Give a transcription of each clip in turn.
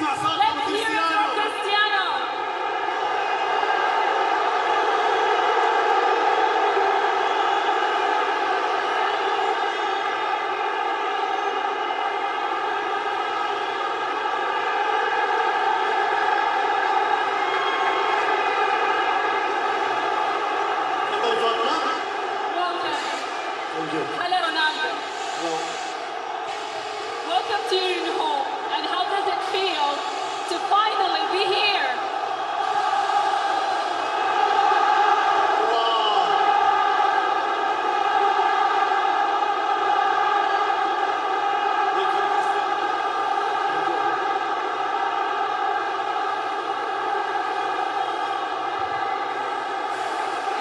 نسمع صوت Let's hear it for كريستيانو. Cristiano. تفضل فاطمة. Welcome. موجود. Hello, Ronaldo. Welcome to your new home. And how does it feel to finally be here?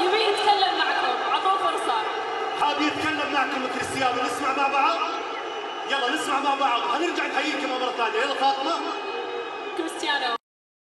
يبي يتكلم معكم، عطوه فرصة. حاب يتكلم معكم كريستيانو، نسمع مع بعض. يلا نسمع مع بعض، هنرجع نحييكم مرة ثانية. يلا فاطمة.